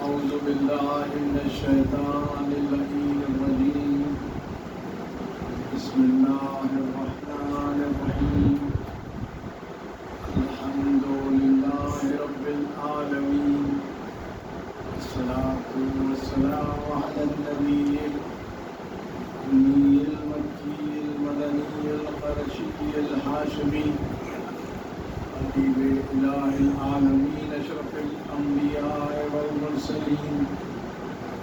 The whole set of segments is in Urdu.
أعوذ بالله من الشيطان اللعين الرجيم بسم الله الرحمن الرحيم الحمد لله رب العالمين والصلاة والسلام على النبي الأمي المكي المدني القرشي الهاشمي حبيب إله العالمين أشرف الأنبياء والمرسلين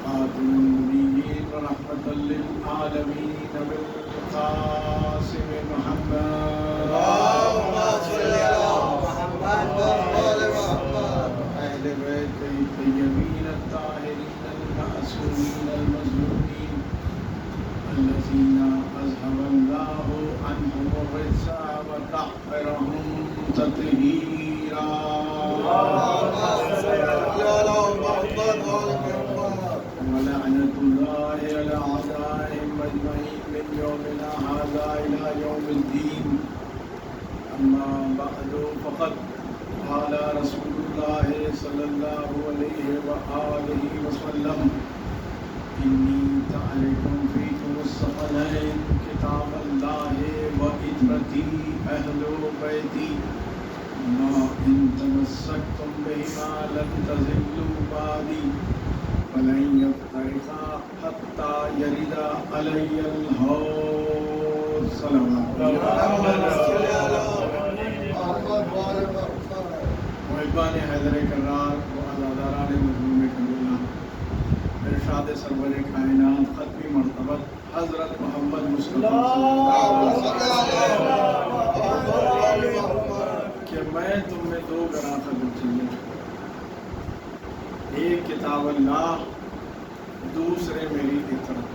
خاتم النبيين ورحمة للعالمين بالقاسم محمد اللهم صل على محمد وآل محمد أهل بيت الطيبين الطاهرين المعصومين المظلومين الذين أذهب الله عنهم الرجس وطهرهم تطهيرا اللهم صل على محمد وآل محمد ولعنة الله على أعدائهم أجمعين من يومنا هذا إلى يوم الدين أما بعد فقد قال رسول الله صلى الله عليه وآله وسلم إني تارك فيكم الثقلين كتاب الله وعترتي أهل بيتي ما إن تمسكتم بهما لن تزلوا بعدي ولن يفترقا حتى يرد علي الحوض صلوات اللهم صل على محمد وآل محمد محبان حیدر کرار و عزاداران مظلوم کربلا ارشاد سرور کائنات ختمی مرتبت حضرت محمد مصطفیٰ کہ میں تم میں دو گراں قدر چاہیے، ایک کتاب اللہ، دوسرے میری اطاعت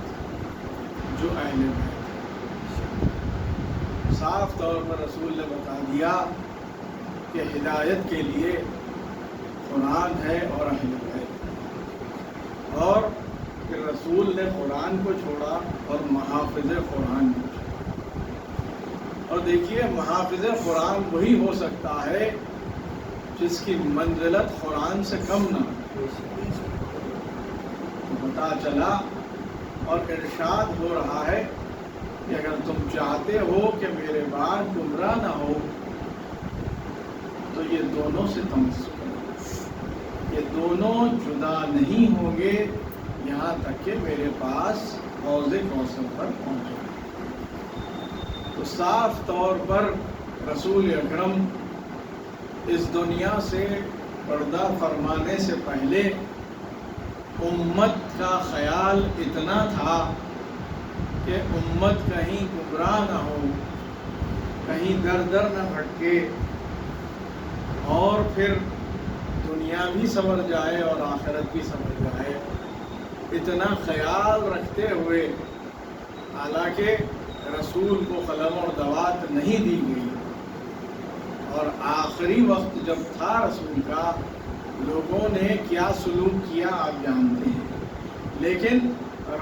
جو اہل بیت ہے۔ صاف طور پر رسول نے بتا دیا کہ ہدایت کے لیے قرآن ہے اور اہل بیت، اور پھر رسول نے قرآن کو چھوڑا اور محافظ قرآن کو چھوڑا۔ اور دیکھیے محافظ قرآن وہی ہو سکتا ہے جس کی منزلت قرآن سے کم نہ ہو۔ پتا چلا اور ارشاد ہو رہا ہے کہ اگر تم چاہتے ہو کہ میرے بعد گمراہ نہ ہو تو یہ دونوں سے تمسک کرو، یہ دونوں جدا نہیں ہوں گے یہاں تک کہ میرے پاس حوض کوثر پر پہنچے۔ تو صاف طور پر رسول اکرم اس دنیا سے پردہ فرمانے سے پہلے امت کا خیال اتنا تھا کہ امت کہیں گمراہ نہ ہو، کہیں در در نہ بھٹکے، اور پھر دنیا بھی سنور جائے اور آخرت بھی سنور جائے، اتنا خیال رکھتے ہوئے حالانکہ رسول کو قلم اور دوات نہیں دی گئی، اور آخری وقت جب تھا رسول کا لوگوں نے کیا سلوک کیا آپ جانتے ہیں، لیکن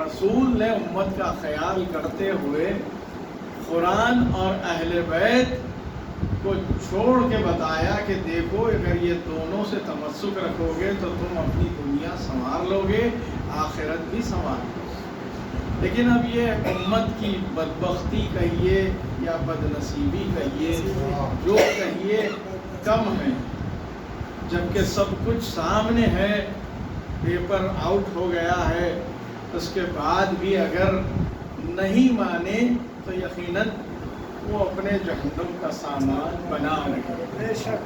رسول نے امت کا خیال کرتے ہوئے قرآن اور اہل بیت کو چھوڑ کے بتایا کہ دیکھو اگر یہ دونوں سے تمسک رکھو گے تو تم اپنی دنیا سنوار لو گے، آخرت بھی سنوار لو گے۔ لیکن اب یہ امت کی بدبختی کہیے یا بدنصیبی کہیے، جو کہیے کم ہے، جبکہ سب کچھ سامنے ہے، پیپر آؤٹ ہو گیا ہے، اس کے بعد بھی اگر نہیں مانے تو یقیناً وہ اپنے جہنم کا سامان بنا رہے ہیں۔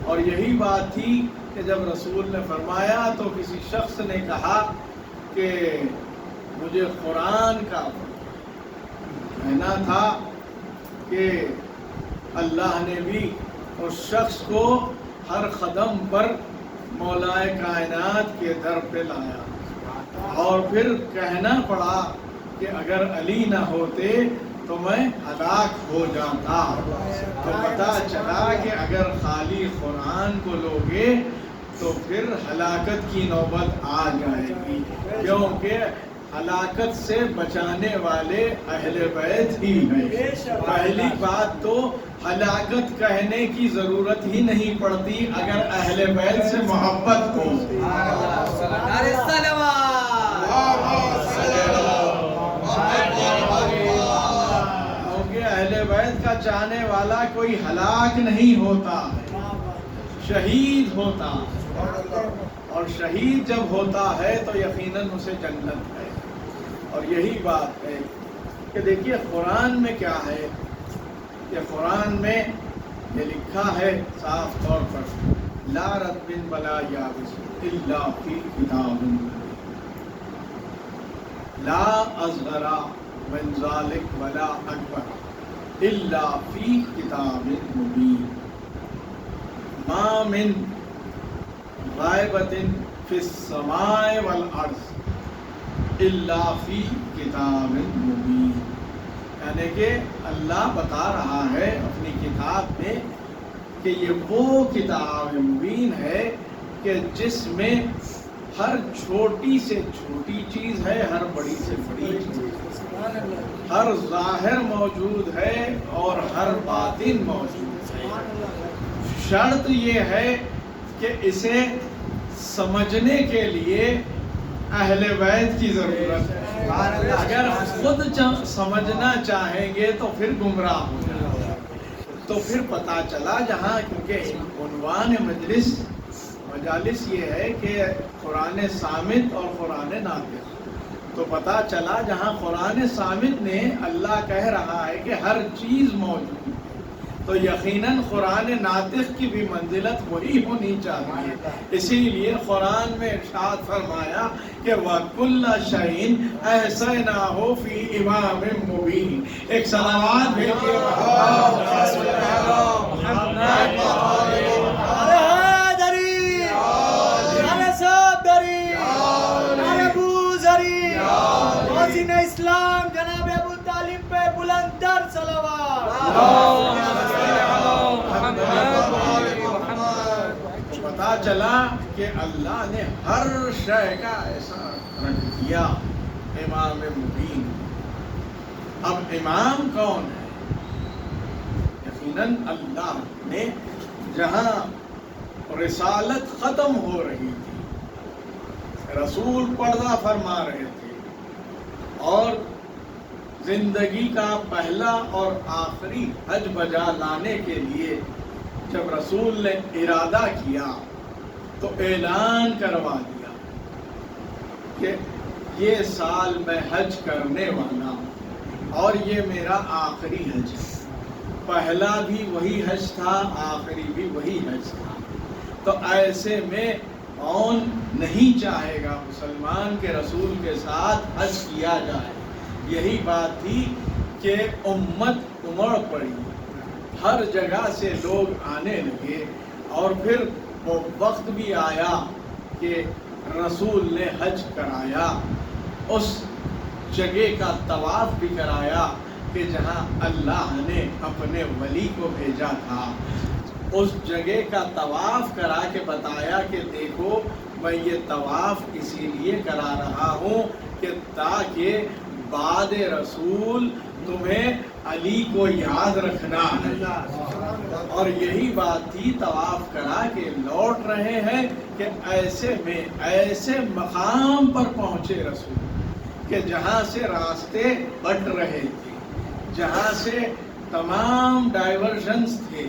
اور یہی بات تھی کہ جب رسول نے فرمایا تو کسی شخص نے کہا کہ مجھے قرآن کا کہنا تھا کہ اللہ نے بھی اس شخص کو ہر قدم پر مولائے کائنات کے در پہ لایا، اور پھر کہنا پڑا کہ اگر علی نہ ہوتے تو میں ہلاک ہو جاتا۔ تو پتہ چلا کہ اگر خالی قرآن کو لوگے تو پھر ہلاکت کی نوبت آ جائے گی، کیونکہ ہلاکت سے بچانے والے اہل بیت ہی ہیں. پہلی بات تو ہلاکت کہنے کی ضرورت ہی نہیں پڑتی اگر اہل بیت سے محبت ہو. کیونکہ اہل بیت کا چاہنے والا کوئی ہلاک نہیں ہوتا، شہید ہوتا، اور شہید جب ہوتا ہے تو یقیناً اسے جنت ہے. اور یہی بات ہے کہ دیکھیے قرآن میں کیا ہے کہ قرآن میں یہ لکھا ہے صاف طور پر لا رطب ولا یابس الا فی کتاب لا اصغر من ذلک ولا اکبر الا فی کتاب مبین ما من غائبۃ فی السماء والارض الا فی کتاب مبین. یعنی کہ اللہ بتا رہا ہے اپنی کتاب میں کہ یہ وہ کتاب مبین ہے کہ جس میں ہر چھوٹی سے چھوٹی چیز ہے، ہر بڑی سے بڑی چیز، ہر ظاہر موجود ہے اور ہر باطن موجود ہے. شرط یہ ہے کہ اسے سمجھنے کے لیے اہل بیت کی ضرورت ہے. اگر خود سمجھنا چاہیں گے تو پھر گمراہ ہو جائیں گے. تو پھر پتا چلا جہاں، کیونکہ عنوان مجالس یہ ہے کہ قرآن صامت اور قرآن ناطق، تو پتا چلا جہاں قرآن صامت نے اللہ کہہ رہا ہے کہ ہر چیز موجود ہے، تو یقیناً قرآن ناطق کی بھی منزلت وہی ہونی چاہیے. اسی لیے قرآن میں ارشاد فرمایا کہ وَكُلَّ شَيْءٍ أَحْصَيْنَاهُ فِي إِمَامٍ مُبِينٍ. ایک صلوات بھیجیے اسلام جناب ابو طالب پہ بلند تر صلوات. پتا چلا کہ اللہ نے ہر شے کا ایسا رکھ دیا امام مبین. اب امام کون ہے؟ یقیناً اللہ نے جہاں رسالت ختم ہو رہی تھی، رسول پردہ فرما رہے تھے، اور زندگی کا پہلا اور آخری حج بجا لانے کے لیے جب رسول نے ارادہ کیا تو اعلان کروا دیا کہ یہ سال میں حج کرنے والا ہوں اور یہ میرا آخری حج ہے. پہلا بھی وہی حج تھا، آخری بھی وہی حج تھا. تو ایسے میں کون نہیں چاہے گا مسلمان کے رسول کے ساتھ حج کیا جائے. یہی بات تھی کہ امت امڑ پڑی، ہر جگہ سے لوگ آنے لگے، اور پھر وہ وقت بھی آیا کہ رسول نے حج کرایا، اس جگہ کا طواف بھی کرایا کہ جہاں اللہ نے اپنے ولی کو بھیجا تھا. اس جگہ کا طواف کرا کے بتایا کہ دیکھو میں یہ طواف اسی لیے کرا رہا ہوں کہ تاکہ بعد رسول تمہیں علی کو یاد رکھنا ہے. اور یہی بات تھی، طواف کرا کے لوٹ رہے ہیں کہ ایسے میں ایسے مقام پر پہنچے رسول کہ جہاں سے راستے بٹ رہے تھے، جہاں سے تمام ڈائیورژنز تھے،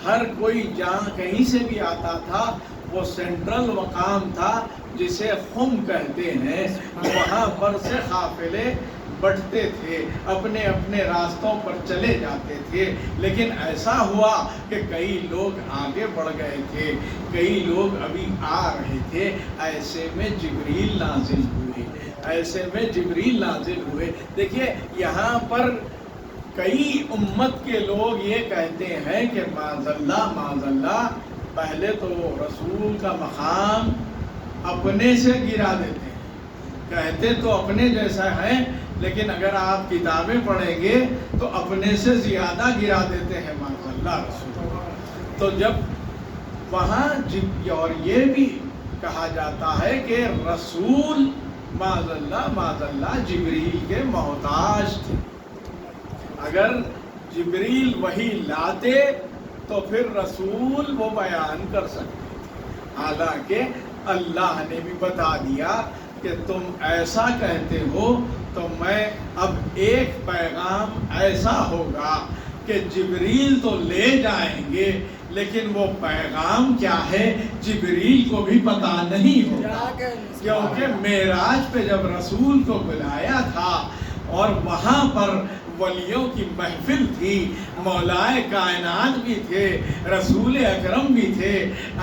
ہر کوئی جہاں کہیں سے بھی آتا تھا، وہ سینٹرل مقام تھا جسے خم کہتے ہیں. وہاں پر سے قافلے بٹتے تھے، اپنے اپنے راستوں پر چلے جاتے تھے. لیکن ایسا ہوا کہ کئی لوگ آگے بڑھ گئے تھے، کئی لوگ ابھی آ رہے تھے. ایسے میں جبریل نازل ہوئے. دیکھیے یہاں پر کئی امت کے لوگ یہ کہتے ہیں کہ معاذ اللہ پہلے تو رسول کا مقام اپنے سے گرا دیتے ہیں، کہتے تو اپنے جیسا ہے، لیکن اگر آپ کتابیں پڑھیں گے تو اپنے سے زیادہ گرا دیتے ہیں معاذ اللہ رسول. تو جب وہاں اور یہ بھی کہا جاتا ہے کہ رسول معاذ اللہ جبریل کے محتاج تھے. اگر جبریل وہی لاتے تو پھر رسول وہ بیان کر سکتے. حالانکہ اللہ نے بھی بتا دیا کہ تم ایسا کہتے ہو تو میں اب ایک پیغام ایسا ہوگا کہ جبریل تو لے جائیں گے لیکن وہ پیغام کیا ہے جبریل کو بھی پتا نہیں ہوگا. کیونکہ معراج پہ جب رسول کو بلایا تھا اور وہاں پر ولیوں کی محفل تھی، مولائے کائنات بھی تھے، رسول اکرم بھی تھے،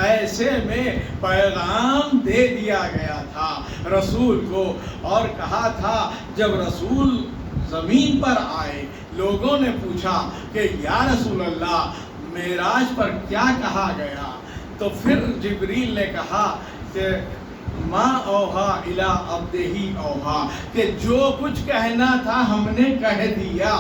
ایسے میں پیغام دے دیا گیا تھا رسول کو اور کہا تھا جب رسول زمین پر آئے لوگوں نے پوچھا کہ یا رسول اللہ معراج پر کیا کہا گیا؟ تو پھر جبریل نے کہا کہ ما اوہا الی عبدہ اوہا، کہ جو کچھ کہنا تھا ہم نے کہہ دیا،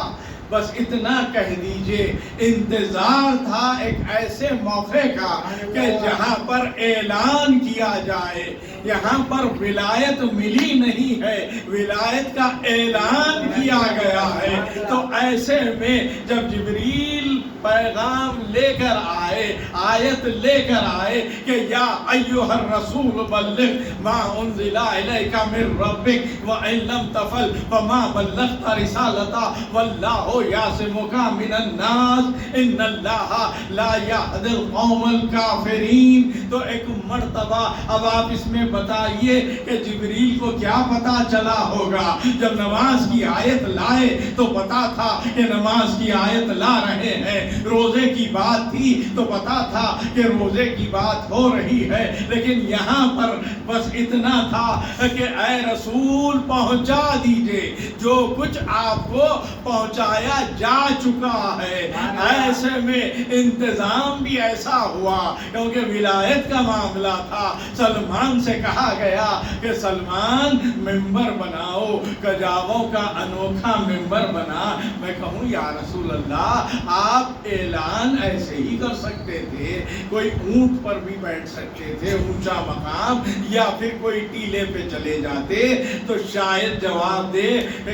بس اتنا کہہ دیجئے. انتظار تھا ایک ایسے موقع کا کہ جہاں پر اعلان کیا جائے. یہاں پر ولایت ملی نہیں ہے، ولایت کا اعلان کیا گیا ہے. تو ایسے میں جب جبریل پیغام لے کر آئے، آیت لے کر آئے کہ یا ایھا الرسول بلغ ما انزل الیک من ربک وان لم تفعل فما بلغت رسالتہ واللہ یعصمک من الناس ان اللہ لا یہدی القوم الکافرین. تو ایک مرتبہ اب آپ اس میں بتائیے کہ جبریل کو کیا پتا چلا ہوگا؟ جب نماز کی آیت لائے تو پتا تھا کہ نماز کی آیت لا رہے ہیں. روزے کی بات تھی تو پتا تھا کہ روزے کی بات ہو رہی ہے. لیکن یہاں پر بس اتنا تھا کہ اے رسول پہنچا دیجئے، جو کچھ آپ کو پہنچایا جا چکا ہے. ایسے میں انتظام بھی ایسا ہوا کیونکہ ولایت کا معاملہ تھا. سلمان سے کہا گیا کہ سلمان ممبر بناؤ، کجاووں کا انوکھا ممبر بنا. میں کہوں یا رسول اللہ آپ اعلان ایسے ہی کر سکتے تھے، کوئی اونٹ پر بھی بیٹھ سکتے تھے، اونچا مقام، یا پھر کوئی ٹیلے پہ چلے جاتے تو شاید جواب دے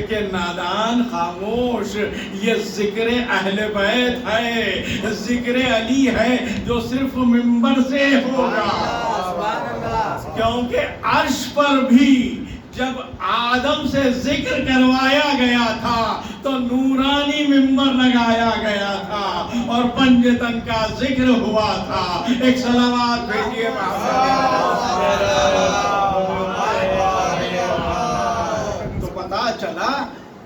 کہ نادان خاموش، یہ ذکر اہل بیت ہے، ذکر علی ہے جو صرف ممبر سے ہوگا. کیونکہ عرش پر بھی جب آدم سے ذکر کروایا گیا تھا تو نورانی ممبر لگایا گیا تھا اور پنجتن کا ذکر ہوا تھا. ایک صلوات بھیجیے. تو پتا چلا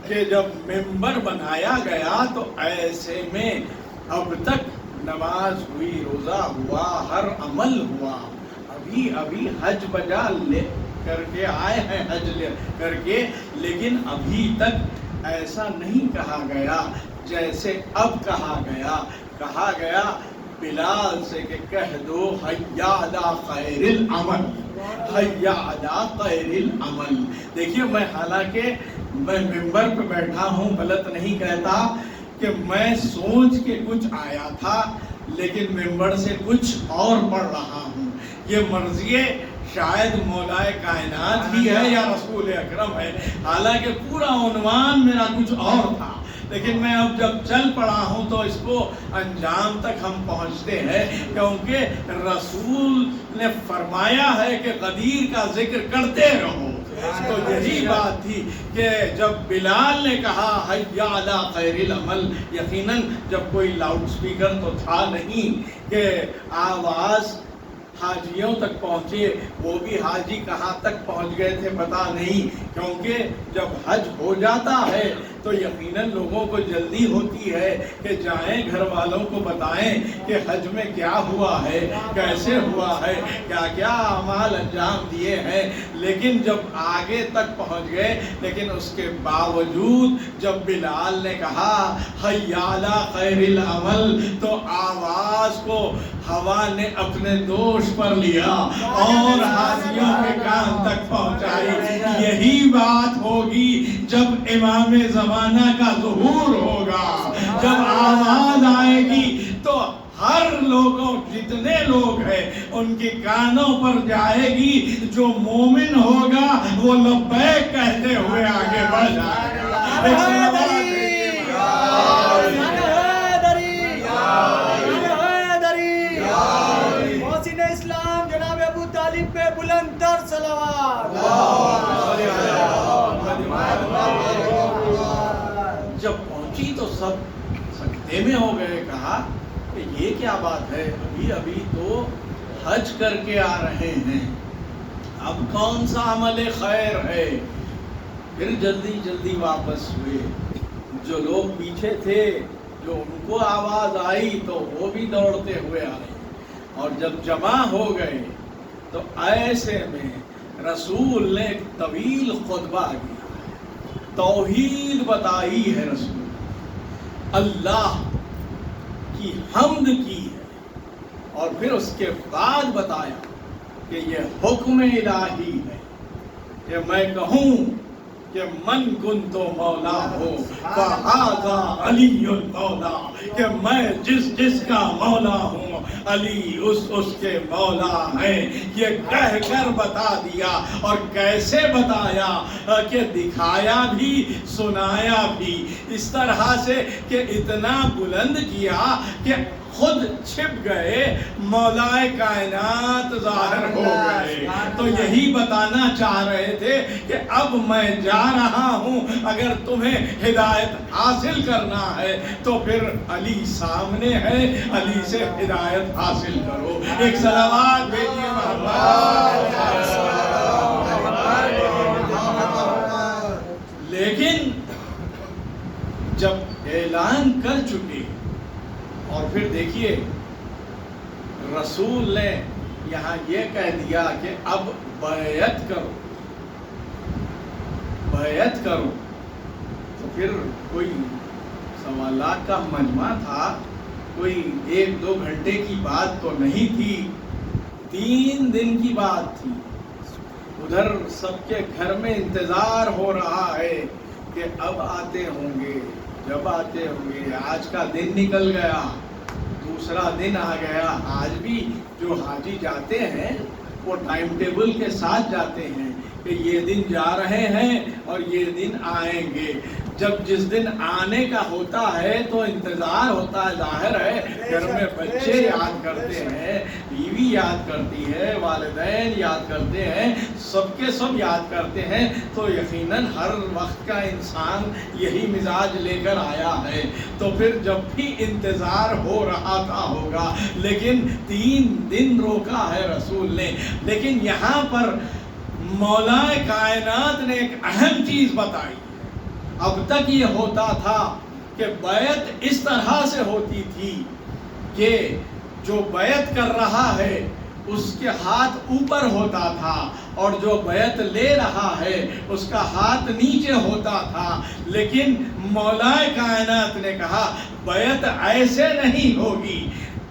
کہ جب ممبر بنایا گیا تو ایسے میں اب تک نماز ہوئی، روزہ ہوا، ہر عمل ہوا. ابھی حج بجا لے کر کے آئے ہیں، حج لے کر کے، لیکن ابھی تک ایسا نہیں کہا گیا جیسے اب کہا گیا. کہا گیا بلال سے کہ کہہ دو حی علی خیر العمل، حی علی خیر العمل. دیکھیے میں حالانکہ میں ممبر پہ بیٹھا ہوں، غلط نہیں کہتا کہ میں سوچ کے کچھ آیا تھا لیکن ممبر سے کچھ اور پڑھ رہا ہوں. یہ مرضی شاید مولائے کائنات ہی ہے یا رسول اکرم ہے، حالانکہ پورا عنوان میرا کچھ اور تھا. لیکن میں اب جب چل پڑا ہوں تو اس کو انجام تک ہم پہنچتے ہیں، کیونکہ رسول نے فرمایا ہے کہ غدیر کا ذکر کرتے رہو. تو یہی بات تھی کہ جب بلال نے کہا حی علی خیر العمل، یقیناً جب کوئی لاؤڈ سپیکر تو تھا نہیں کہ آواز حاجیوں تک پہنچے، وہ بھی حاجی کہاں تک پہنچ گئے تھے پتا نہیں. کیونکہ جب حج ہو جاتا ہے تو یقیناً لوگوں کو جلدی ہوتی ہے کہ جائیں گھر والوں کو بتائیں کہ حج میں کیا ہوا ہے، کیسے ہوا ہے، کیا کیا اعمال انجام دیے ہیں. لیکن جب آگے تک پہنچ گئے، لیکن اس کے باوجود جب بلال نے کہا حی علی خیر العمل تو آواز کو ہوا نے اپنے دوش پر لیا اور حاجیوں کے کان تک پہنچائی. یہی بات ہوگی جب امام زمانہ کا ظہور ہوگا، جب آواز آئے گی تو ہر لوگوں جتنے لوگ ہیں ان کے کانوں پر جائے گی. جو مومن ہوگا وہ لبیک کہتے ہوئے آگے بڑھ جائے گا. محسن اسلام جناب ابو طالب پہ بلند تر صلوات. جب پہنچی تو سب سجدے میں ہو گئے. کہا کہ یہ کیا بات ہے، ابھی تو حج کر کے آ رہے ہیں، اب کون سا عمل خیر ہے. پھر جلدی واپس ہوئے. جو لوگ پیچھے تھے جو ان کو آواز آئی تو وہ بھی دوڑتے ہوئے آئے. اور جب جمع ہو گئے تو ایسے میں رسول نے ایک طویل خطبہ کیا، توحید بتائی ہے رسول، اللہ کی حمد کی ہے، اور پھر اس کے بعد بتایا کہ یہ حکم الہی ہے کہ میں کہوں کہ من کنت مولا ہو فہذا علی المولا، کہ میں جس کا مولا ہوں علی اس کے مولا ہے. یہ کہہ کر بتا دیا. اور کیسے بتایا کہ دکھایا بھی سنایا بھی، اس طرح سے کہ اتنا بلند کیا کہ خود چھپ گئے، مولا کائنات ظاہر ہو گئے. تو یہی بتانا چاہ رہے تھے کہ اب میں جا رہا ہوں، اگر تمہیں ہدایت حاصل کرنا ہے تو پھر علی سامنے ہے، علی سے ہدایت حاصل کرو. ایک صلوات بھیجیے لیکن جب اعلان کر چکے اور پھر دیکھیے رسول نے یہاں یہ کہہ دیا کہ اب بیعت کرو. تو پھر کوئی سوالات کا مجمع تھا، کوئی 1-2 گھنٹے کی بات تو نہیں تھی، 3 دن کی بات تھی. ادھر سب کے گھر میں انتظار ہو رہا ہے کہ اب آتے ہوں گے، جب آتے ہوں گے. آج کا دن نکل گیا، دوسرا دن آ گیا. آج بھی جو حاجی جاتے ہیں وہ ٹائم ٹیبل کے ساتھ جاتے ہیں کہ یہ دن جا رہے ہیں اور یہ دن آئیں گے. جب جس دن آنے کا ہوتا ہے تو انتظار ہوتا ہے. ظاہر ہے گھر میں بچے یاد کرتے ہیں، بیوی یاد کرتی ہے، والدین یاد کرتے ہیں، سب کے سب یاد کرتے ہیں. تو یقیناً ہر وقت کا انسان یہی مزاج لے کر آیا ہے. تو پھر جب بھی انتظار ہو رہا تھا ہوگا، لیکن 3 دن روکا ہے رسول نے. لیکن یہاں پر مولا کائنات نے ایک اہم چیز بتائی. اب تک یہ ہوتا تھا کہ بیعت اس طرح سے ہوتی تھی کہ جو بیعت کر رہا ہے اس کے ہاتھ اوپر ہوتا تھا اور جو بیعت لے رہا ہے اس کا ہاتھ نیچے ہوتا تھا. لیکن مولا کائنات نے کہا بیعت ایسے نہیں ہوگی،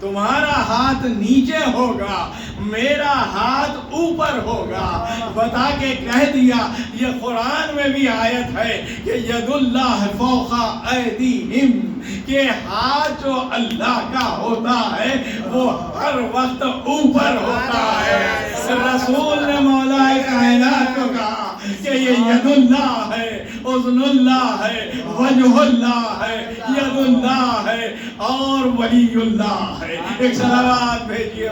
تمہارا ہاتھ نیچے ہوگا، میرا ہاتھ اوپر ہوگا. بتا کے کہہ دیا. یہ قرآن میں بھی آیت ہے کہ ید اللہ فوق ایدیہم، کہ ہاتھ جو اللہ کا ہوتا ہے وہ ہر وقت اوپر ہوتا ہے. رسول نے مولا کائنات کو کہا کہ یہ ید اللہ ہے، اذن اللہ ہے، وجہ اللہ ہے، ید اللہ ہے اور ولی اللہ ہے. ایک صلوات بھیجیے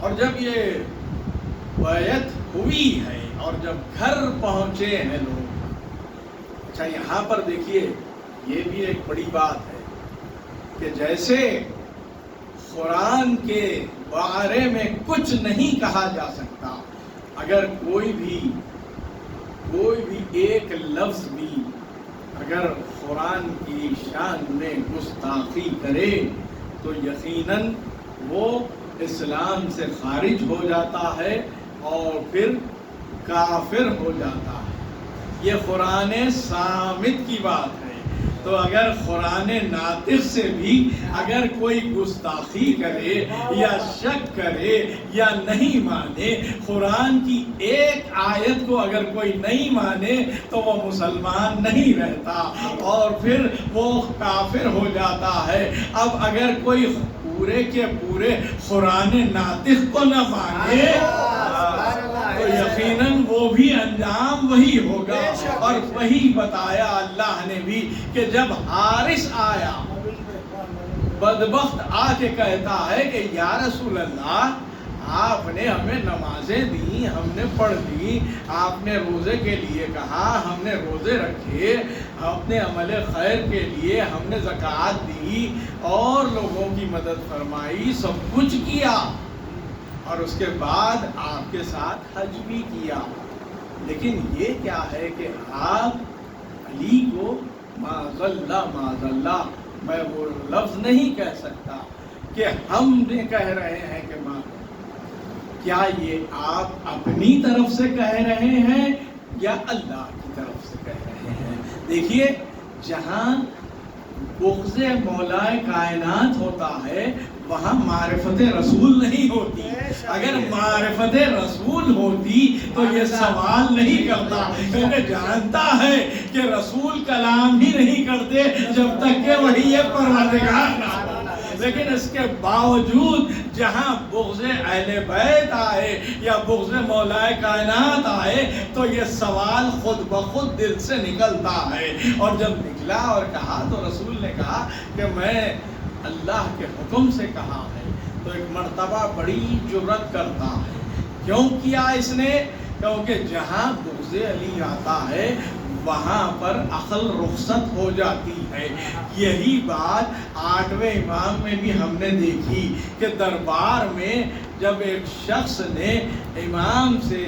اور جب یہ بیعت ہوئی ہے اور جب گھر پہنچے ہیں لوگ. اچھا یہاں پر دیکھیے یہ بھی ایک بڑی بات ہے کہ جیسے قرآن کے بارے میں کچھ نہیں کہا جا سکتا، اگر کوئی بھی ایک لفظ بھی اگر قرآن کی شان میں گستاخی کرے تو یقیناً وہ اسلام سے خارج ہو جاتا ہے اور پھر کافر ہو جاتا ہے. یہ قرآن صامت کی بات ہے. تو اگر قرآن ناطق سے بھی اگر کوئی گستاخی کرے یا شک کرے یا نہیں مانے، قرآن کی ایک آیت کو اگر کوئی نہیں مانے تو وہ مسلمان نہیں رہتا اور پھر وہ کافر ہو جاتا ہے۔ اب اگر کوئی پورے کے پورے قرآن ناطق کو نہ مانے تو یقیناً وہ بھی انجام وہی ہوگا۔ اور وہی بتایا اللہ نے بھی کہ جب حارث آیا، بدبخت آ کے کہتا ہے کہ یا رسول اللہ، آپ نے ہمیں نمازیں دی، ہم نے پڑھ لی، آپ نے روزے کے لیے کہا، ہم نے روزے رکھے، اپنے عمل خیر کے لیے ہم نے زکوٰۃ دی اور لوگوں کی مدد فرمائی، سب کچھ کیا، اور اس کے بعد آپ کے ساتھ حج بھی کیا، لیکن یہ کیا ہے کہ آپ علی کو معاذ اللہ میں وہ لفظ نہیں کہہ سکتا کہ ہم نے کہہ رہے ہیں کہ ماں، کیا یہ آپ اپنی طرف سے کہہ رہے ہیں یا اللہ کی طرف سے کہہ رہے ہیں؟ دیکھیے، جہاں بغض مولا کائنات ہوتا ہے وہاں معرفت رسول نہیں ہوتی۔ اگر معرفت رسول ہوتی تو یہ سوال نہیں کرتا، کیونکہ جانتا ہے کہ رسول کلام ہی نہیں کرتے جب تک کہ وہی پروردگار نہ ہو۔ لیکن اس کے باوجود جہاں بغض اہل بیت آئے یا بغض مولا کائنات آئے تو یہ سوال خود بخود دل سے نکلتا ہے، اور جب نکلا اور کہا تو رسول نے کہا کہ میں اللہ کے حکم سے کہا ہے، تو ایک مرتبہ بڑی جرأت کرتا ہے۔ کیوں کیا اس نے؟ کیونکہ جہاں بغض علی آتا ہے وہاں پر عقل رخصت ہو جاتی ہے۔ یہی بات 8ویں امام میں بھی ہم نے دیکھی کہ دربار میں جب ایک شخص نے امام سے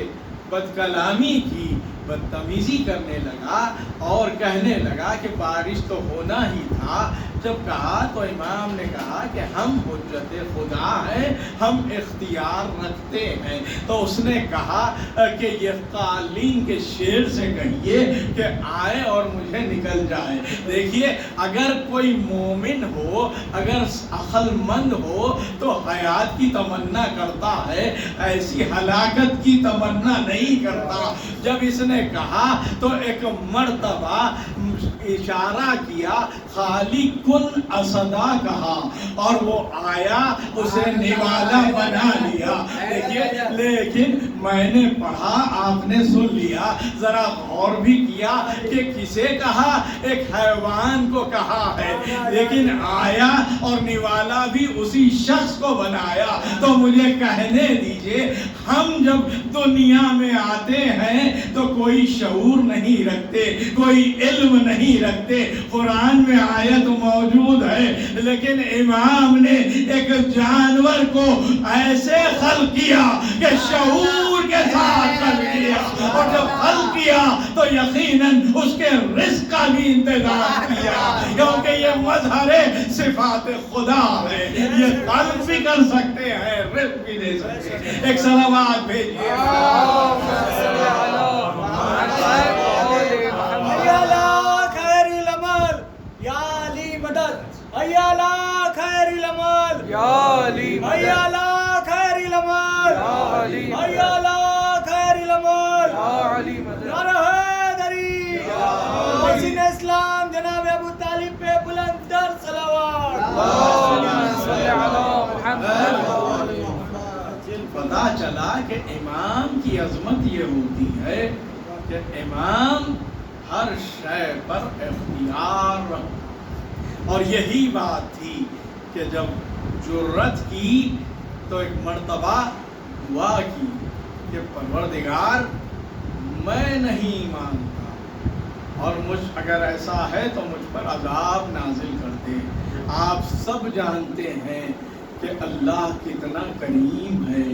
بد کلامی کی، بدتمیزی کرنے لگا اور کہنے لگا کہ بارش تو ہونا ہی تھا، جب کہا تو امام نے کہا کہ ہم حجت خدا ہیں، ہم اختیار رکھتے ہیں، تو اس نے کہا کہ یہ قالین کے شیر سے کہیے کہ آئے اور مجھے نکل جائے۔ دیکھیے، اگر کوئی مومن ہو، اگر عقل مند ہو تو حیات کی تمنا کرتا ہے، ایسی ہلاکت کی تمنا نہیں کرتا۔ جب اس نے کہا تو ایک مرتبہ اشارہ کیا، خالی کن اسدا کہا، اور وہ آیا، اسے نوالا بنا لیا۔ دیکھیے، لیکن میں نے پڑھا، آپ نے سن لیا، ذرا غور بھی کیا کہ کسے کہا؟ ایک حیوان کو کہا ہے، لیکن آیا اور نوالا بھی اسی شخص کو بنایا۔ تو مجھے کہنے دیجئے، ہم جب دنیا میں آتے ہیں تو کوئی شعور نہیں رکھتے، کوئی علم نہیں رکھتے۔ قرآن میں آیت موجود ہے، لیکن امام نے ایک جانور کو ایسے خلق کیا کہ شعور کے ساتھ خلق کیا، اور جب خلق کیا تو یقیناً اس کے رزق کا بھی انتظام کیا، کیونکہ یہ مظہر صفات خدا ہے۔ یہ خلق بھی کر سکتے ہیں، رزق بھی دے سکتے ہیں۔ ایک صلوات بھیجیے۔ اسلام جناب ابو طالب پہ بلند تر صلوات۔ پتا چلا کہ امام کی عظمت یہ ہوتی ہے کہ امام ہر شے پر اختیار رکھتا، اور یہی بات تھی کہ جب جرأت کی تو ایک مرتبہ دعا کی کہ پروردگار میں نہیں مانتا، اور اگر ایسا ہے تو مجھ پر عذاب نازل کر دے۔ آپ سب جانتے ہیں کہ اللہ کتنا کریم ہے،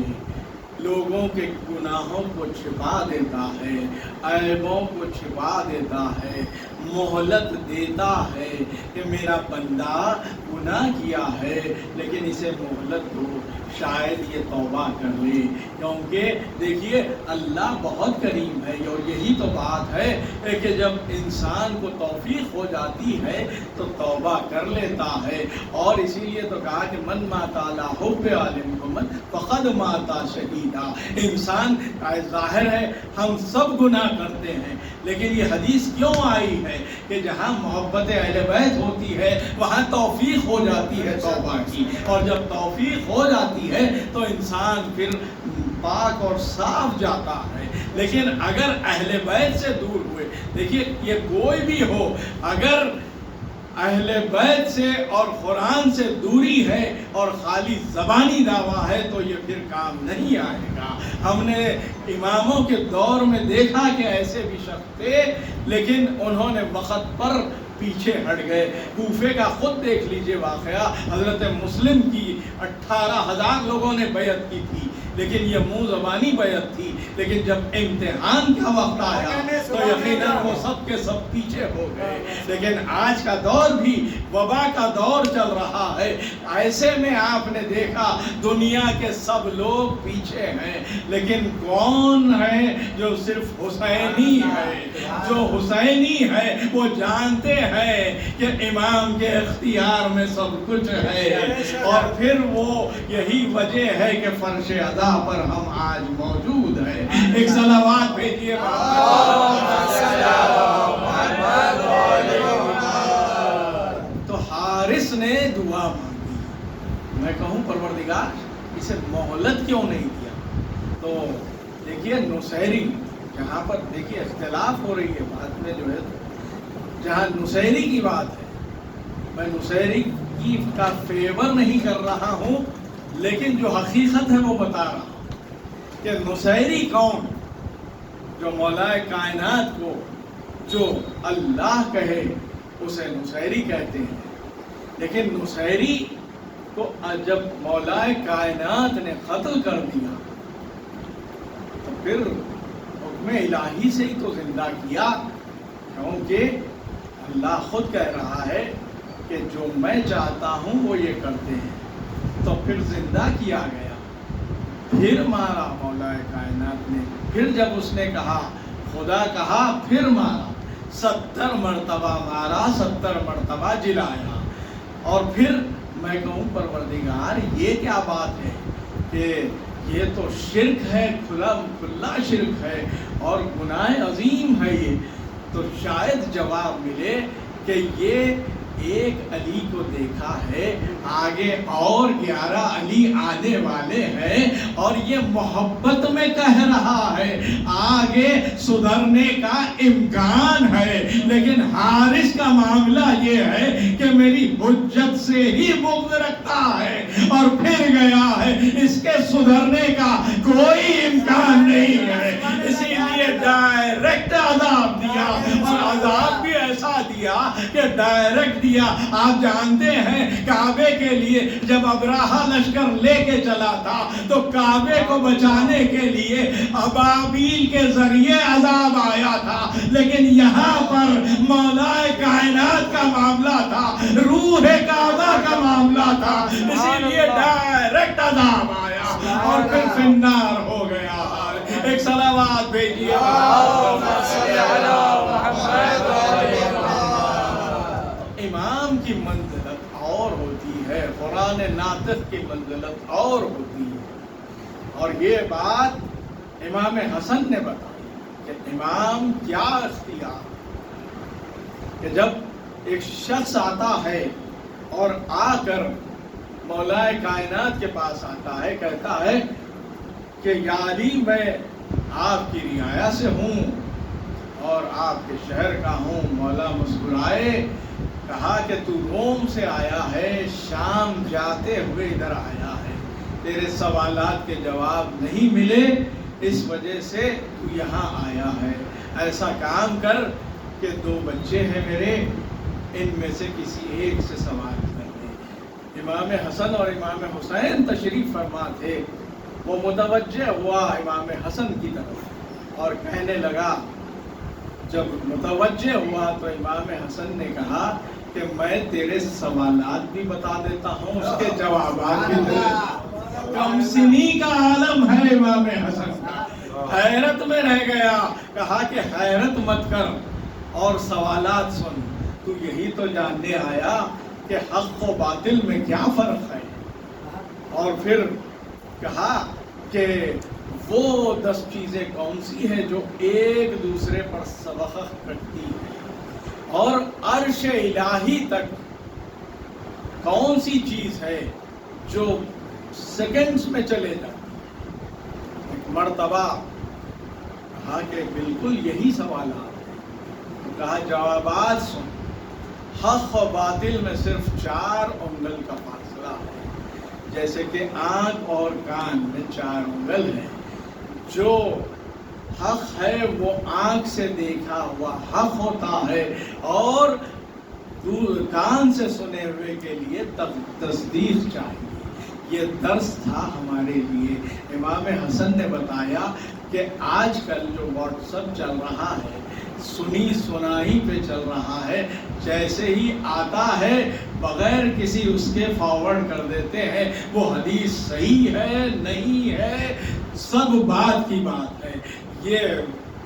لوگوں کے گناہوں کو چھپا دیتا ہے، عیبوں کو چھپا دیتا ہے، مہلت دیتا ہے کہ میرا بندہ گناہ کیا ہے لیکن اسے مہلت دو، شاید یہ توبہ کر لے، کیونکہ دیکھیے اللہ بہت کریم ہے، اور یہی تو بات ہے کہ جب انسان کو توفیق ہو جاتی ہے تو توبہ کر لیتا ہے، اور اسی لیے تو کہا کہ من مات علی حب آل محمد فقد مات شہیدا۔ انسان ظاہر ہے ہم سب گناہ کرتے ہیں، لیکن یہ حدیث کیوں آئی ہے کہ جہاں محبت اہل بیت ہوتی ہے وہاں توفیق ہو جاتی ہے توبہ کی، اور جب توفیق ہو جاتی ہے تو انسان پھر پاک اور صاف جاتا ہے۔ لیکن اگر اہل بیت سے دور ہوئے، دیکھیے یہ کوئی بھی ہو، اگر اہل بیت سے اور قرآن سے دوری ہے اور خالی زبانی دعویٰ ہے تو یہ پھر کام نہیں آئے گا۔ ہم نے اماموں کے دور میں دیکھا کہ ایسے بھی شخص تھے لیکن انہوں نے وقت پر پیچھے ہٹ گئے۔ کوفے کا خود دیکھ لیجئے واقعہ، حضرت مسلم کی 18,000 لوگوں نے بیعت کی تھی، لیکن یہ منہ زبانی بیعت تھی، لیکن جب امتحان کا وقت آیا تو یقیناً وہ سب کے سب پیچھے ہو گئے۔ لیکن آج کا دور بھی وبا کا دور چل رہا ہے، ایسے میں آپ نے دیکھا دنیا کے سب لوگ پیچھے ہیں، لیکن کون ہے جو صرف حسینی ہے؟ جو حسینی ہے وہ جانتے ہیں کہ امام کے اختیار میں سب کچھ ہے، اور پھر وہ یہی وجہ ہے کہ فرش عزا پر ہم آج موجود ہیں۔ ایک صلوات بھیجیے تو حارث نے دعا مانگی، میں کہوں پروردگار اسے مہلت کیوں نہیں دیا؟ تو دیکھیے نصیری، جہاں پر دیکھیے اختلاف ہو رہی ہے بات میں جو ہے، جہاں نصیری کی بات ہے، میں نصیری کی کا فیور نہیں کر رہا ہوں، لیکن جو حقیقت ہے وہ بتا رہا ہوں کہ نصیری کون؟ جو مولا کائنات کو جو اللہ کہے اسے نصیری کہتے ہیں، لیکن نصیری کو جب مولا کائنات نے قتل کر دیا تو پھر حکم الہی سے ہی تو زندہ کیا، کیونکہ اللہ خود کہہ رہا ہے کہ جو میں چاہتا ہوں وہ یہ کرتے ہیں، تو پھر زندہ کیا گیا، پھر مارا مولا کائنات نے، پھر جب اس نے کہا خدا کہا پھر مارا، 70 مرتبہ مارا، 70 مرتبہ جلایا، اور پھر میں کہوں پروردگار یہ کیا بات ہے کہ یہ تو شرک ہے، کھلا شرک ہے اور گناہ عظیم ہے یہ، تو شاید جواب ملے کہ یہ ایک علی کو دیکھا ہے، آگے اور 11 علی آنے والے ہیں، اور یہ محبت میں کہہ رہا ہے، آگے سدھرنے کا امکان ہے، لیکن حارث کا معاملہ یہ ہے کہ میری حجت سے ہی بغض رکھتا ہے اور پھر گیا ہے، اس کے سدھرنے کا کوئی امکان نہیں ہے، اسی لیے ڈائریکٹ عذاب دیا، اور عذاب بھی ایسا دیا کہ ڈائریکٹ دیا۔ آپ جانتے ہیں کعبے کے لیے جب ابراہہ لشکر لے کے چلا تھا تو کعبے کو بچانے کے لیے ابابیل کے ذریعے عذاب آیا تھا، لیکن یہاں پر مولا کائنات کا معاملہ تھا، روح کعبہ کا معاملہ تھا، اسی لیے ڈائریکٹ عذاب آیا اور پھر فنار ہو گیا۔ ایک صلوات بھیجیے امام کی منزلت اور ہوتی ہے، قرآن ناطق کی منزلت اور ہوتی ہے، اور یہ بات امام حسن نے بتائی کہ امام کیا اختیار، کہ جب ایک شخص آتا ہے اور آ کر مولا کائنات کے پاس آتا ہے، کہتا ہے کہ یا علی میں آپ کی رعایا سے ہوں اور آپ کے شہر کا ہوں، مولا مسکرائے، کہا کہ تو روم سے آیا ہے، شام جاتے ہوئے ادھر آیا ہے، تیرے سوالات کے جواب نہیں ملے، اس وجہ سے تو یہاں آیا ہے، ایسا کام کر کہ 2 بچے ہیں میرے، ان میں سے کسی ایک سے سوال کر دے۔ امام حسن اور امام حسین تشریف فرما تھے، وہ متوجہ ہوا امام حسن کی طرف اور کہنے لگا، جب متوجہ ہوا تو امام حسن نے کہا کہ میں تیرے سوالات بھی بتا دیتا ہوں، اس کے جوابات بھی دے دیتا ہوں۔ کم سنی کا عالم ہے امام حسن کا، حیرت میں رہ گیا، کہا کہ حیرت مت کر اور سوالات سن، تو یہی تو جاننے آیا کہ حق و باطل میں کیا فرق ہے۔ اور پھر کہا کہ وہ 10 چیزیں کون سی ہیں جو ایک دوسرے پر سبق کرتی ہیں، اور عرش الہی تک کون سی چیز ہے جو سیکنڈز میں چلے جاتی ہے۔ ایک مرتبہ کہا کہ بالکل یہی سوالات ہیں، کہا جوابات سن، حق و باطل میں صرف 4 انگل کا فاصلہ ہے، جیسے کہ آنکھ اور کان میں 4 انگل ہیں۔ جو حق ہے وہ آنکھ سے دیکھا ہوا حق ہوتا ہے، اور کان سے سنے ہوئے کے لیے تصدیق چاہیے۔ یہ درس تھا ہمارے لیے۔ امام حسن نے بتایا کہ آج کل جو واٹس ایپ چل رہا ہے، سنی سنائی پہ چل رہا ہے، جیسے ہی آتا ہے بغیر کسی اس کے فارورڈ کر دیتے ہیں، وہ حدیث صحیح ہے نہیں ہے، سب بات کی بات ہے۔ یہ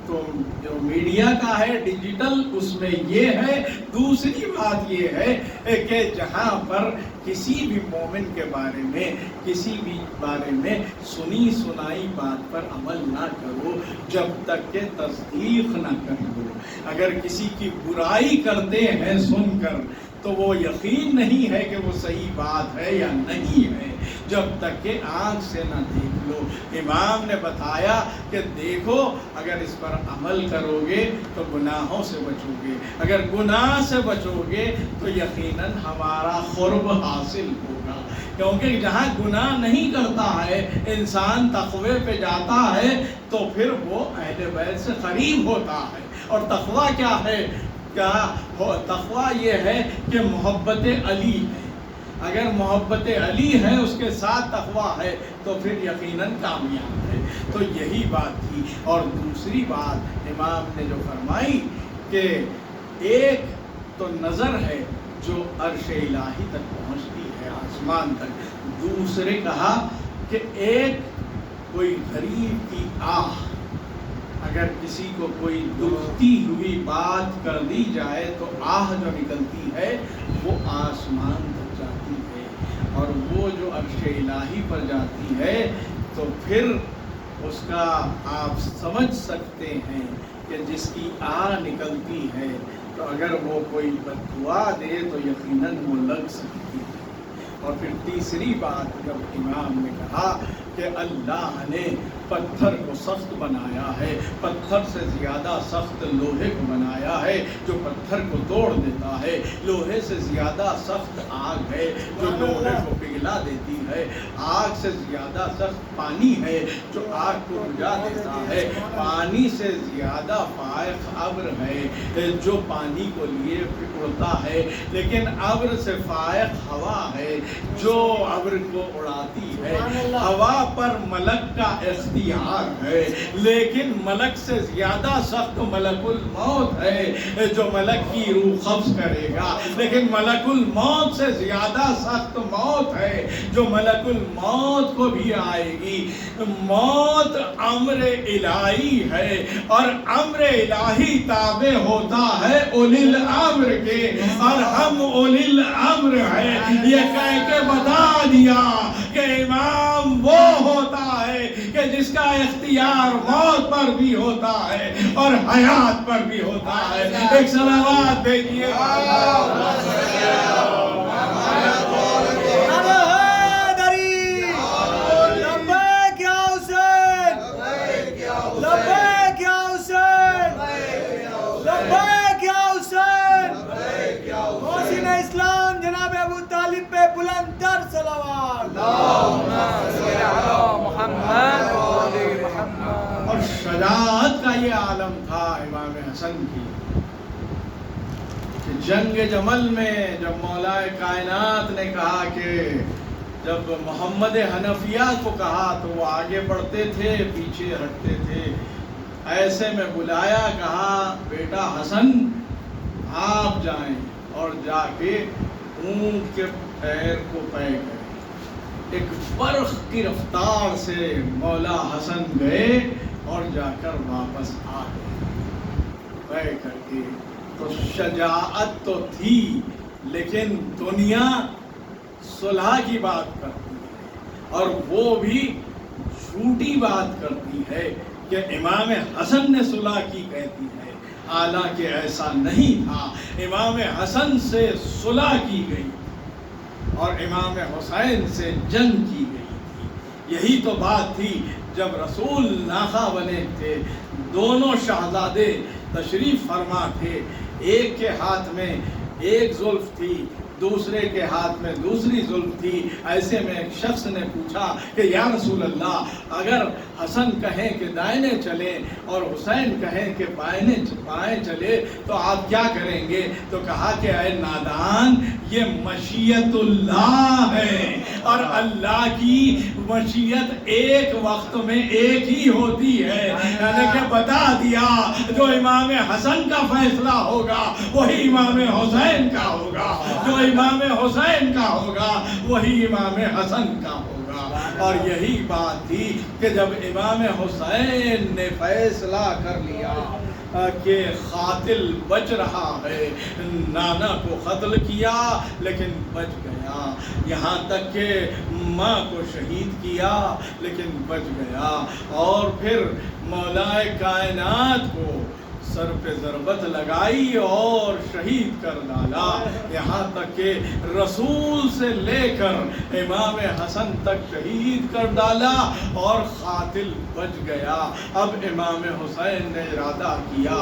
تو جو میڈیا کا ہے ڈیجیٹل، اس میں یہ ہے۔ دوسری بات یہ ہے کہ جہاں پر کسی بھی مومن کے بارے میں، کسی بھی بارے میں سنی سنائی بات پر عمل نہ کرو جب تک کہ تصدیق نہ کر لو۔ اگر کسی کی برائی کرتے ہیں سن کر، تو وہ یقین نہیں ہے کہ وہ صحیح بات ہے یا نہیں ہے، جب تک کہ آنکھ سے نہ دیکھ لو۔ امام نے بتایا کہ دیکھو، اگر اس پر عمل کرو گے تو گناہوں سے بچو گے، اگر گناہ سے بچو گے تو یقیناً ہمارا قرب حاصل ہوگا، کیونکہ جہاں گناہ نہیں کرتا ہے انسان تقوی پہ جاتا ہے تو پھر وہ اہل بیت سے قریب ہوتا ہے۔ اور تقوی کیا ہے؟ تقوی یہ ہے کہ محبت علی ہے۔ اگر محبت علی ہے اس کے ساتھ تقوی ہے تو پھر یقیناً کامیاب ہے۔ تو یہی بات تھی۔ اور دوسری بات امام نے جو فرمائی کہ ایک تو نظر ہے جو عرش الہی تک پہنچتی ہے، آسمان تک۔ دوسرے کہا کہ ایک کوئی غریب کی آہ، اگر کسی کو کوئی دکھتی ہوئی بات کر دی جائے تو آہ جو نکلتی ہے وہ آسمان تک جاتی ہے، اور وہ جو عرش الہی پر جاتی ہے تو پھر اس کا آپ سمجھ سکتے ہیں کہ جس کی آہ نکلتی ہے تو اگر وہ کوئی بددعا دے تو یقیناً وہ لگ سکتی ہے۔ اور پھر تیسری بات جب امام نے کہا کہ اللہ نے پتھر کو سخت بنایا ہے، پتھر سے زیادہ سخت لوہے کو بنایا ہے جو پتھر کو توڑ دیتا ہے، لوہے سے زیادہ سخت آگ ہے جو لوہے کو پگھلا دیتی ہے، آگ سے زیادہ سخت پانی ہے جو آگ کو بجھا دیتا ہے، پانی سے زیادہ فائق ابر ہے جو پانی کو لیے اڑتا ہے، لیکن ابر سے فائق ہوا ہے جو ابر کو اڑاتی ہے۔ ہوا پر ملک کا اختیار ہے، لیکن ملک سے زیادہ سخت ملک الموت ہے جو ملک کی روح قبض کرے گا، لیکن ملک الموت سے زیادہ سخت موت ہے جو ملک الموت کو بھی آئے گی۔ موت امر الہی ہے، اور امر الہی تابع ہوتا ہے اولی الامر کے، اور ہم اولی الامر ہیں۔ یہ کہہ کے بتا دیا کہ امام وہ ہوتا ہے کہ جس کا اختیار موت پر بھی ہوتا ہے اور حیات پر بھی ہوتا ہے۔ ایک صلوات بھیجیے۔ اسلام جناب ابو طالب پہ بلند تر صلوات۔ اور شجاعت کا یہ عالم تھا امام حسن کی کہ جنگ جمل میں جب مولا کائنات نے کہا کہ جب محمد حنفیہ کو کہا تو وہ آگے بڑھتے تھے پیچھے ہٹتے تھے، ایسے میں بلایا، کہا بیٹا حسن آپ جائیں، اور جا کے اونٹ کے پیر کو پے گئے، ایک برق کی رفتار سے مولا حسن گئے اور جا کر واپس آ گئے پے کر کے۔ تو شجاعت تو تھی، لیکن دنیا صلح کی بات کرتی ہے، اور وہ بھی جھوٹی بات کرتی ہے کہ امام حسن نے صلح کی کہتی ہے، حالانکہ ایسا نہیں تھا۔ امام حسن سے صلح کی گئی اور امام حسین سے جنگ کی گئی تھی۔ یہی تو بات تھی جب رسول ناخا بنے تھے، دونوں شہزادے تشریف فرما تھے، ایک کے ہاتھ میں ایک زلف تھی، دوسرے کے ہاتھ میں دوسری زلف تھی۔ ایسے میں ایک شخص نے پوچھا کہ یا رسول اللہ، اگر حسن کہیں کہ دائنے چلیں اور حسین کہیں کہ بائیں چلے تو آپ کیا کریں گے؟ تو کہا کہ اے نادان، یہ مشیت اللہ ہے، اور اللہ کی مشیت ایک وقت میں ایک ہی ہوتی ہے۔ یعنی کہ بتا دیا، جو امام حسن کا فیصلہ ہوگا وہی امام حسین کا ہوگا، جو امام حسین کا ہوگا وہی امام حسن کا ہوگا۔ اور یہی بات تھی کہ جب امام حسین نے فیصلہ کر لیا کہ قاتل بچ رہا ہے، نانا کو قتل کیا لیکن بچ گیا، یہاں تک کہ ماں کو شہید کیا لیکن بچ گیا، اور پھر مولا کائنات کو سر پہ ضربت لگائی اور شہید کر ڈالا، یہاں تک کہ رسول سے لے کر امام حسن تک شہید کر ڈالا اور قاتل بچ گیا۔ اب امام حسین نے ارادہ کیا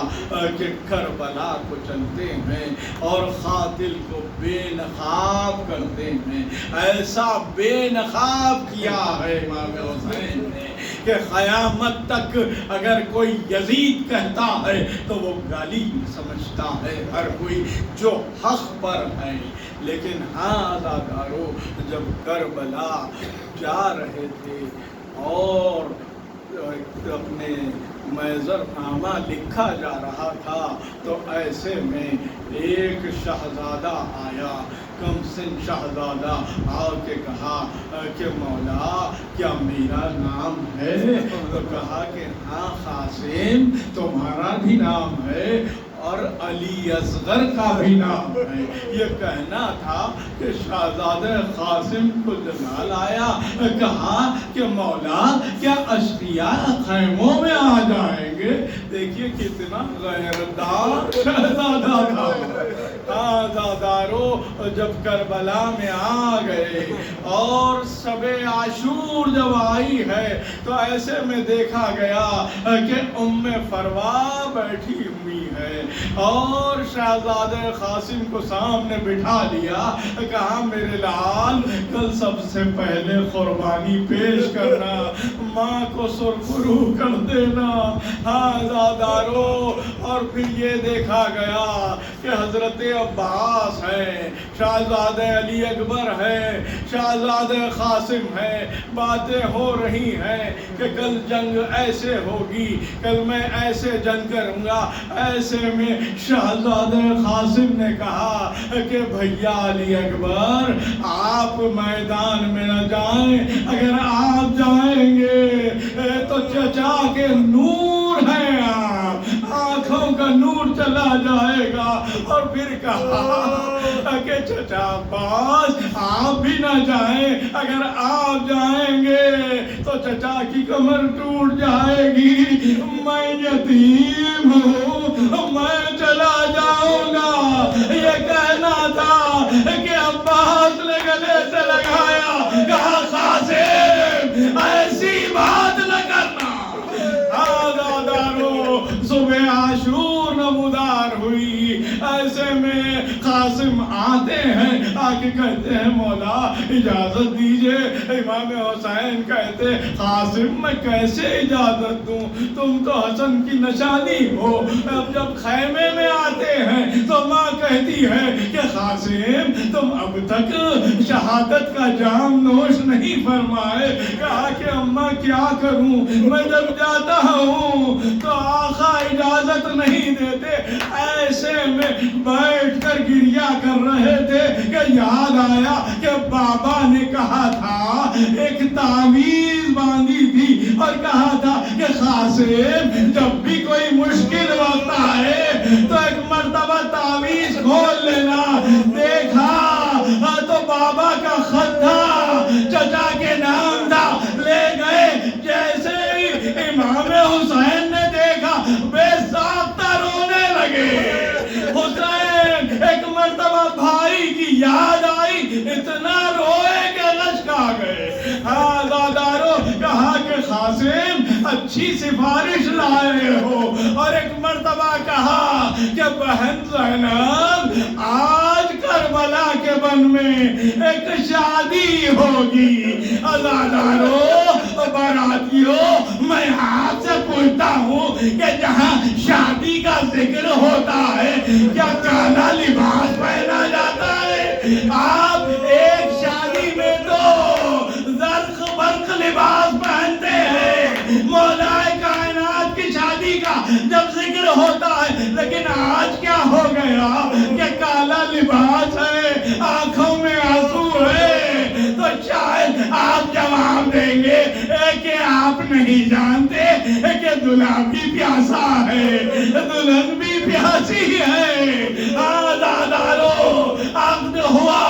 کہ کربلا کو چلتے ہیں اور قاتل کو بے نقاب کرتے ہیں۔ ایسا بے نقاب کیا ہے امام حسین نے کہ قیامت تک اگر کوئی یزید کہتا ہے تو وہ گالی سمجھتا ہے ہر کوئی جو حق پر ہے۔ لیکن ہاں عزادارو، جب کربلا جا رہے تھے اور اپنے محضر نامہ لکھا جا رہا تھا تو ایسے میں ایک شہزادہ آیا، کم سن شہزادہ، آ کے کہا کہ مولا کیا میرا نام ہے؟ تو کہا کہ ہاں قاسم تمہارا بھی نام ہے اور علی اصغر کا بھی نام ہے۔ یہ کہنا تھا کہ شہزادہ قاسم کو جلال آیا، کہا کہ مولا کیا اشقیاء خیموں میں آ جائیں گے؟ دیکھیے کتنا غیردار شہزادہ تھا۔ آزادارو، جب کربلا میں آ گئے اور شب عاشور جب آئی ہے تو ایسے میں دیکھا گیا کہ ام فروا بیٹھی ہوئی ہے اور شہزادہ قاسم کو سامنے بٹھا لیا، کہا میرے لال کل سب سے پہلے قربانی پیش کرنا، ماں کو سرخرو کر دینا۔ آزادارو، اور پھر یہ دیکھا گیا کہ حضرت عباس ہے، شہزادہ علی اکبر ہے، شہزادہ قاسم ہے، باتیں ہو رہی ہیں کہ کل جنگ ایسے ہوگی، کل میں ایسے جنگ کروں گا۔ ایسے میں شہزادہ قاسم نے کہا کہ بھیا علی اکبر آپ میدان میں نہ جائیں، اگر آپ جائیں گے تو چچا کے نور ہیں، آپ آنکھوں کا نور چلا جائے گا۔ اور پھر کہا کہ چچا عباس آپ بھی نہ جائیں، اگر آپ جائیں گے تو چچا کی کمر ٹوٹ جائے گی، میں یتیم ہوں، میں چلا جاؤں گا۔ یہ کہنا تھا کہ عباس نے گلے سے لگایا، کہا قاسم ایسی بات نہ کرنا۔ آزادارو، صبح عاشور نمودار ہوئی، ایسے میں قاسم آتے ہیں، آ کے کہتے ہیں مولا اجازت دیجئے. امام حسین کہتے قاسم میں کیسے اجازت دوں, تم تو حسن کی نشانی ہو. اب جب خیمے میں آتے ہیں تو ماں کہتی ہے کہ قاسم تم اب تک شہادت کا جام نوش نہیں فرمائے. کہا کہ اماں کیا کروں, میں جب جاتا ہوں تو آقا اجازت نہیں دیتے. ایسے میں بیٹھ کر گریا کر رہے تھے کہ یاد آیا کہ بابا نے کہا تھا, ایک تعویذ باندھی تھی اور کہا تھا کہ قاسم جب بھی کوئی مشکل وقت آئے تو ایک مرتبہ تعویذ کھول لینا. دیکھا تو بابا کا خط تھا, چچا کے نام تھا. لے گئے, جیسے ہی امام حسین نے دیکھا بے ساختہ رونے لگے. حسین ایک مرتبہ بھائی کی یاد آئی, اتنا روئے کہ رشک آ گئے. ہاں دادارو, کہا کہ قاسم اچھی سفارش لائے ہو. اور ایک مرتبہ کہا کہ بہن زینب آج کربلا کے بن میں ایک شادی ہوگی. دادارو باراتیوں, میں آپ سے پوچھتا ہوں کہ جہاں شادی کا ذکر ہوتا ہے کیا کالا لباس پہنا جاتا ہے؟ آپ ایک شادی میں تو زرق برق لباس پہنتے ہیں. مولا کائنات کی شادی کا جب ذکر ہوتا ہے, لیکن آج کیا ہو گیا کہ کالا لباس ہے, آنکھوں میں آنسو ہے. تو شاید آپ جواب دیں گے کہ آپ نہیں جانتے کہ دلہا بھی پیاسا ہے, دلہن بھی پیاسی ہے. دادارو عقد ہوا.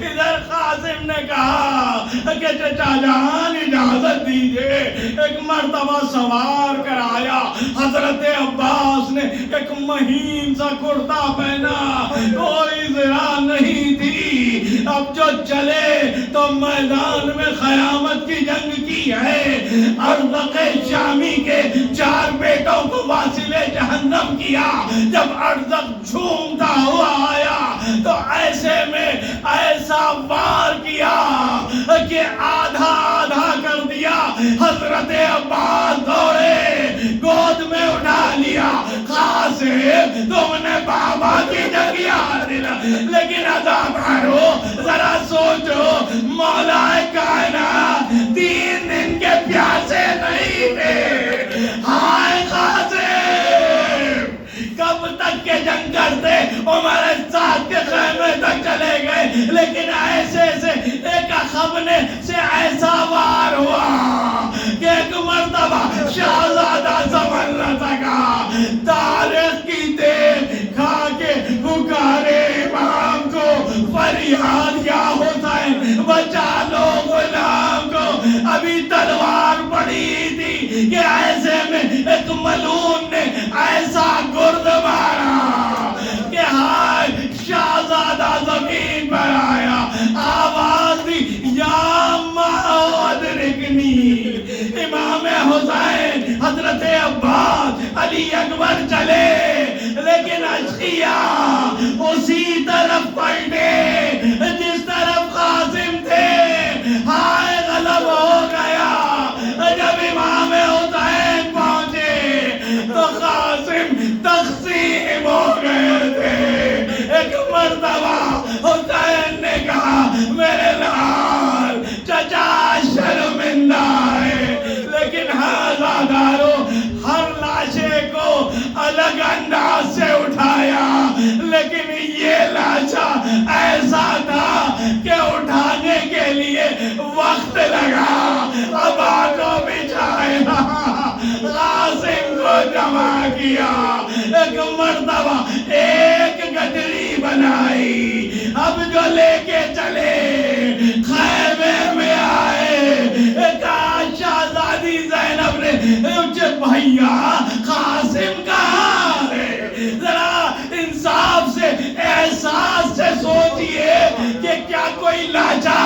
ادھر قاسم نے کہا کہ چچا جان اجازت دیجئے. ایک مرتبہ سوار کر آیا. حضرت عباس نے ایک مہین سا کرتا پہنا, کوئی ذرا نہیں تھی. اب جو چلے تو میدان میں قیامت کی جنگ کی ہے. ارزق شامی کے 4 بیٹوں کو واصل جہنم کیا. جب ارزق جھومتا ہوا آیا تو ایسے میں ایسا وار کیا کہ آدھا آدھا کر دیا. حضرت عباس دوڑے, گود میں اٹھا لیا. قاسم تم نے بابا کی جگہ یاد دلا. لیکن اداکارو ذرا سوچو, مولا کائنات 3 دن کے پیاسے نہیں تھے. ہائے قاسم کب تک کے جنگ کرتے, عمر ساتھ کے خیمے تک چلے گئے. لیکن ایسے سے ایک خبنے سے ایسا وار ہوا کہ ایک مرتبہ شہزادہ سنبھل نہ سکا. تاریخ کی دیر کھا کے پکارے امام کو, فریاد یا حسین بچا لو غلام کو. ابھی تلوار پڑی تھی کہ ایسے میں ایک ملعون نے ایسا گرد مارا کہ ہائے شہزادہ زمین پر آیا. آواز دی یا ادرکنی. امام حسین, حضرت عباس, علی اکبر چلے, لیکن اشقیاء اسی طرف پلٹے جس طرف قاسم تھے. ہائے غلب ہو گیا. جب امام حسین پہنچے تو قاسم تقسیم ہو گئے تھے. ایک مرتبہ حسین نے کہا میرے لال چچا شرمندہ ہے. لیکن ہزادارو ہر لاشے کو الگ انداز سے اٹھایا, لیکن یہ لاشا ایسا تھا کہ اٹھانے کے لیے وقت لگا. ابا کو بچھایا, قاسم کو جمع کیا. ایک مرتبہ ایک گٹری بنائی. اب جو لے کے چلے خیمے میں آئے, کہا شہزادی زینب نے بھیا قاسم کہاں ہے. ذرا انصاف سے, احساس سے سوچئے کہ کیا کوئی لاچا